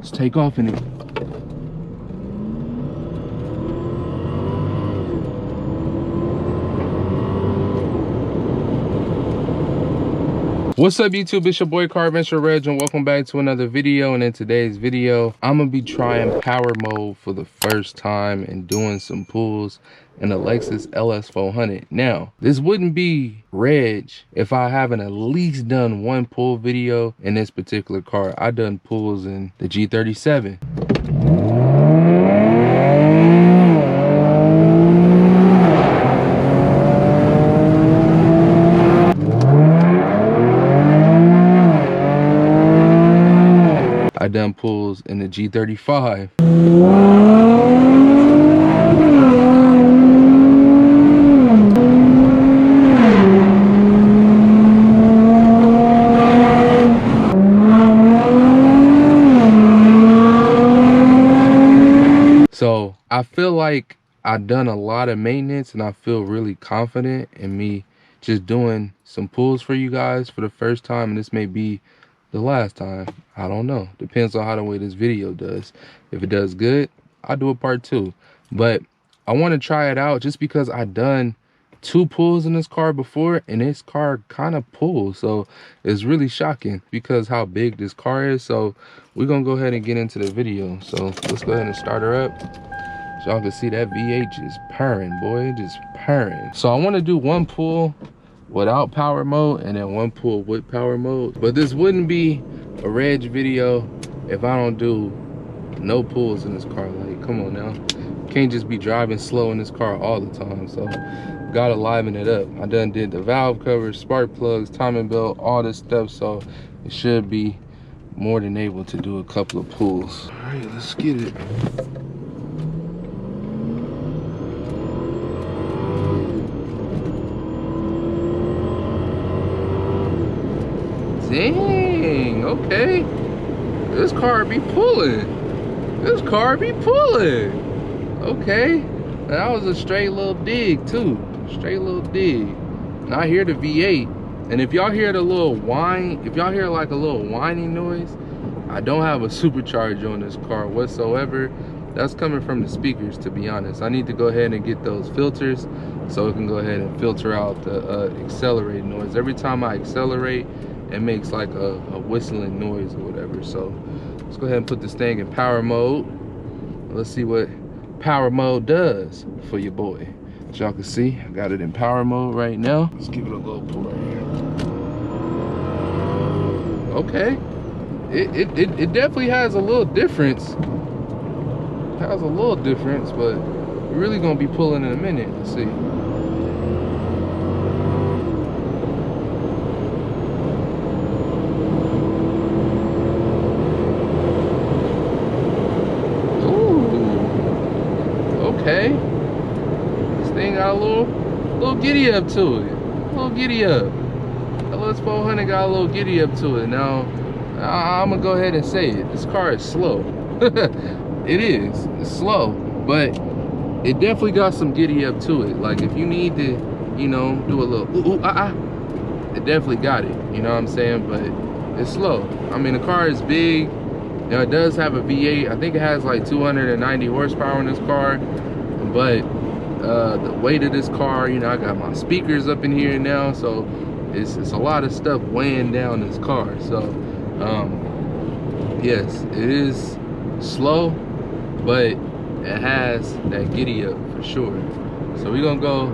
Let's take off in it. What's up YouTube, it's your boy Car Adventure Reg and welcome back to another video. And in today's video I'm gonna be trying power mode for the first time and doing some pulls in a Lexus Ls400. Now this wouldn't be Reg if I haven't at least done one pull video in this particular car. I done pulls in the G37. I done pulls in the G35. So I feel like I've done a lot of maintenance and I feel really confident in me just doing some pulls for you guys for the first time, and this may be the last time. I don't know, depends on how the way this video does. If it does good, I'll do a part 2, but I want to try it out just because I've done 2 pulls in this car before and this car kind of pulls, so it's really shocking because how big this car is. So we're gonna go ahead and get into the video. So let's go ahead and start her up so y'all can see that V8 just purring, boy, just purring. So I want to do one pull without power mode and then one pull with power mode, but this wouldn't be a Reg video if I don't do no pulls in this car. Like, come on now, can't just be driving slow in this car all the time, so gotta liven it up. I done did the valve covers, spark plugs, timing belt, all this stuff, so it should be more than able to do a couple of pulls. All right, let's get it. Dang, okay. This car be pulling. This car be pulling. Okay. That was a straight little dig too. Straight little dig. And I hear the V8. And if y'all hear the little whine, if y'all hear like a little whining noise, I don't have a supercharger on this car whatsoever. That's coming from the speakers, to be honest. I need to go ahead and get those filters so it can go ahead and filter out the accelerated noise. Every time I accelerate, it makes like a whistling noise or whatever. So let's go ahead and put this thing in power mode. Let's see what power mode does for your boy. As y'all can see, I got it in power mode right now. Let's give it a little pull right here. Okay, it definitely has a little difference. It has a little difference, but we're really gonna be pulling in a minute. Let's see. Okay, this thing got a little giddy up to it. A little giddy up. Ls400 got a little giddy up to it. Now, I'm gonna go ahead and say it. This car is slow. It is. It's slow, but it definitely got some giddy up to it. Like if you need to, you know, do a little it definitely got it. You know what I'm saying? But it's slow. I mean, the car is big. Now it does have a V8. I think it has like 290 horsepower in this car, but the weight of this car, you know, I got my speakers up in here now, so it's a lot of stuff weighing down this car. So yes, it is slow, but it has that giddy up for sure. So we're gonna go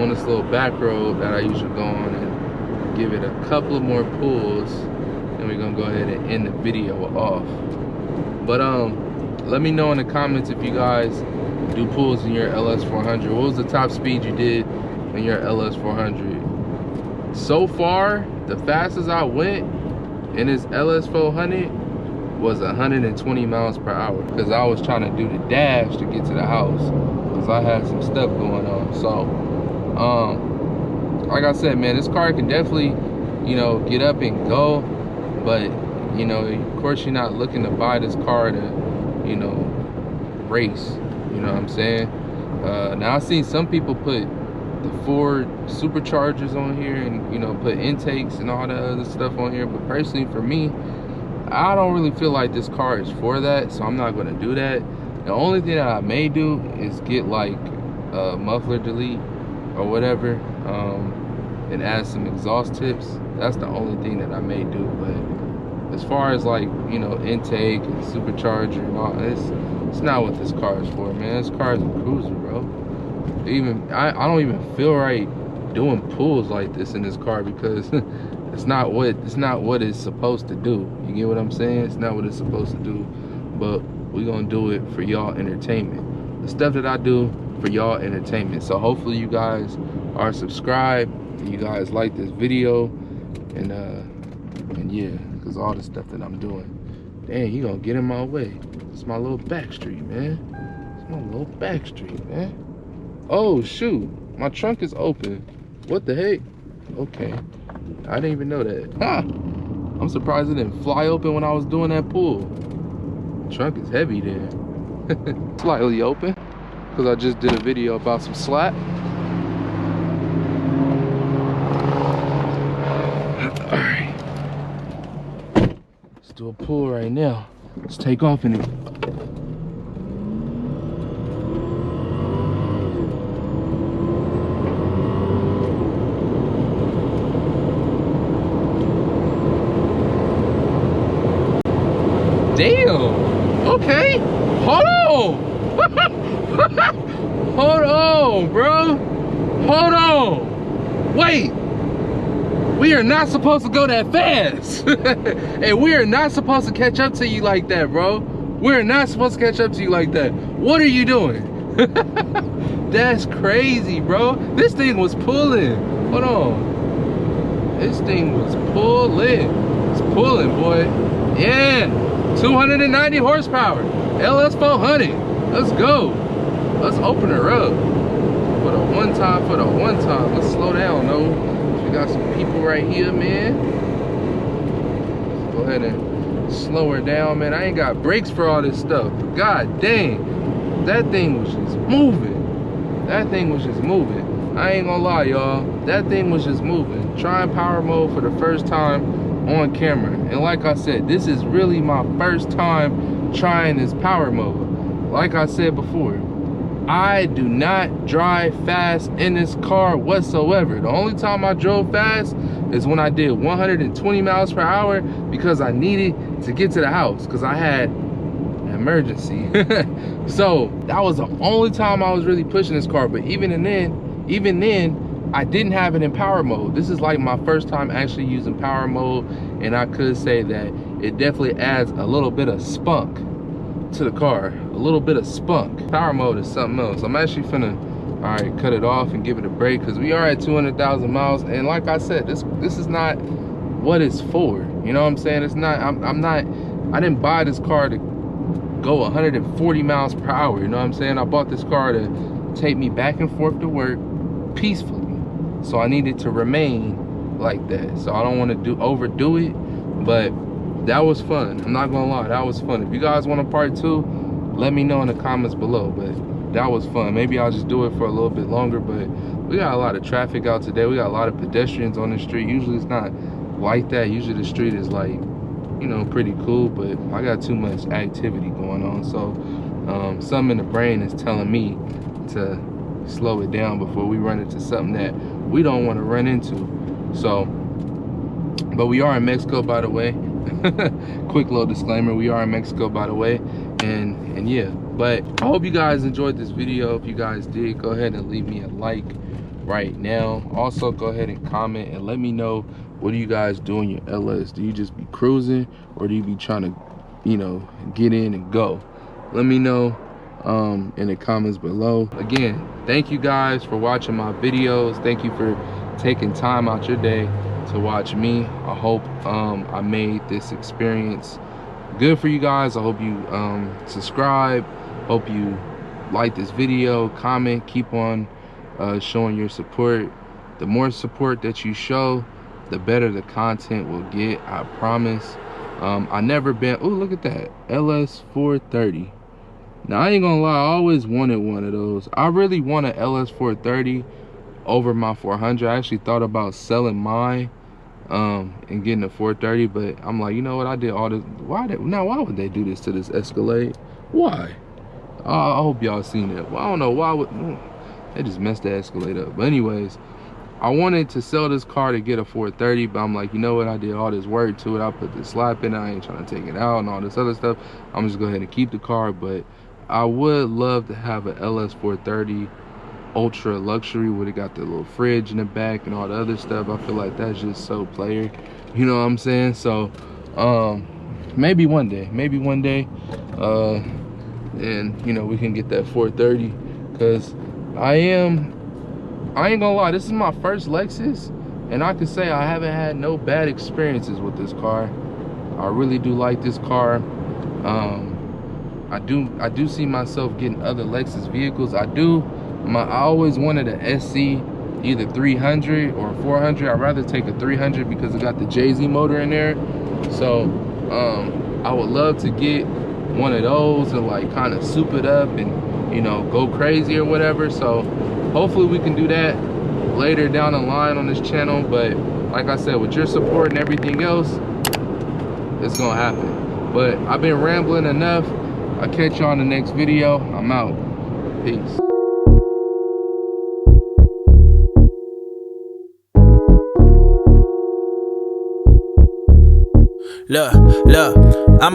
on this little back road that I usually go on and give it a couple of more pulls, and we're gonna go ahead and end the video off. But let me know in the comments if you guys do pulls in your Ls400. What was the top speed you did in your Ls400? So far, the fastest I went in this Ls400 was 120 miles per hour, because I was trying to do the dash to get to the house because I had some stuff going on. So like I said, man, this car can definitely, you know, get up and go, but you know, of course you're not looking to buy this car to, you know, race. You know what I'm saying? Now I've seen some people put the Ford superchargers on here and, you know, put intakes and all that other stuff on here, but personally for me, I don't really feel like this car is for that, so I'm not gonna do that. The only thing that I may do is get like a muffler delete or whatever, and add some exhaust tips. That's the only thing that I may do. But as far as like, you know, intake and supercharger and all, it's not what this car is for, man. This car is a cruiser, bro. I don't even feel right doing pulls like this in this car because it's not what it's supposed to do. You get what I'm saying? It's not what it's supposed to do. But we're gonna do it for y'all entertainment. The stuff that I do for y'all entertainment. So hopefully you guys are subscribed and you guys like this video, and yeah, because all the stuff that I'm doing. Dang, you gonna get in my way. It's my little back street, man. It's my little back street, man. Oh shoot, my trunk is open. What the heck? Okay, I didn't even know that. Ha! I'm surprised it didn't fly open when I was doing that pull. The trunk is heavy then. Slightly open, because I just did a video about some slack. Alright, let's do a pull right now. Let's take off in it. Damn. Okay. Hold on. Hold on, bro. Hold on. Wait. We are not supposed to go that fast. And we are not supposed to catch up to you like that, bro. We're not supposed to catch up to you like that. What are you doing? That's crazy, bro. This thing was pulling. Hold on. This thing was pulling. It's pulling, boy. Yeah. 290 horsepower, Ls400. Let's go. Let's open her up. For the one time, Let's slow down, though. We got some people right here, man. Let's go ahead and slow her down, man. I ain't got brakes for all this stuff. But god dang, that thing was just moving. That thing was just moving. I ain't gonna lie, y'all. That thing was just moving. Trying power mode for the first time on camera, and like I said, this is really my first time trying this power mode. Like I said before, I do not drive fast in this car whatsoever. The only time I drove fast is when I did 120 miles per hour because I needed to get to the house because I had an emergency. So that was the only time I was really pushing this car. But even then I didn't have it in power mode. This is like my first time actually using power mode, and I could say that it definitely adds a little bit of spunk to the car. A little bit of spunk. Power mode is something else. I'm actually finna, all right, cut it off and give it a break because we are at 200,000 miles, and like I said, this is not what it's for. You know what I'm saying? It's not. I didn't buy this car to go 140 miles per hour. You know what I'm saying? I bought this car to take me back and forth to work peacefully. So I needed to remain like that. So I don't want to overdo it, but that was fun. I'm not gonna lie, that was fun. If you guys want a part 2, let me know in the comments below. But that was fun. Maybe I'll just do it for a little bit longer. But we got a lot of traffic out today. We got a lot of pedestrians on the street. Usually it's not like that. Usually the street is like, you know, pretty cool. But I got too much activity going on. So something in the brain is telling me to slow it down before we run into something that we don't want to run into. So, but we are in Mexico, by the way. Quick little disclaimer, we are in Mexico, by the way. And yeah, but I hope you guys enjoyed this video. If you guys did, go ahead and leave me a like right now. Also, go ahead and comment and let me know, what do you guys do in your LS? Do you just be cruising, or do you be trying to, you know, get in and go? Let me know in the comments below. Again, thank you guys for watching my videos. Thank you for taking time out your day to watch me. I hope I made this experience good for you guys. I hope you subscribe. Hope you like this video, comment, keep on showing your support. The more support that you show, the better the content will get, I promise. I never been, oh, look at that, Ls430. Now, I ain't gonna lie, I always wanted one of those. I really want an Ls430 over my 400. I actually thought about selling mine and getting a 430. But I'm like, you know what? I did all this. Why would they do this to this Escalade? Why? I hope y'all seen it. Well, I don't know why would they just messed the Escalade up. But anyways, I wanted to sell this car to get a 430, but I'm like, you know what? I did all this work to it. I put this slap in it. I ain't trying to take it out and all this other stuff. I'm just go ahead and keep the car. But I would love to have a LS430 ultra luxury where it got the little fridge in the back and all the other stuff. I feel like that's just so player, you know what I'm saying? So maybe one day, and you know, we can get that 430, because I ain't gonna lie, this is my first Lexus, and I can say I haven't had no bad experiences with this car. I really do like this car. I do see myself getting other Lexus vehicles. I always wanted a SC, either 300 or 400. I'd rather take a 300 because it got the Jay-Z motor in there. So I would love to get one of those and like kind of soup it up and, you know, go crazy or whatever. So hopefully we can do that later down the line on this channel. But like I said, with your support and everything else, it's gonna happen. But I've been rambling enough. I'll catch you on the next video. I'm out. Peace. Look, I'm a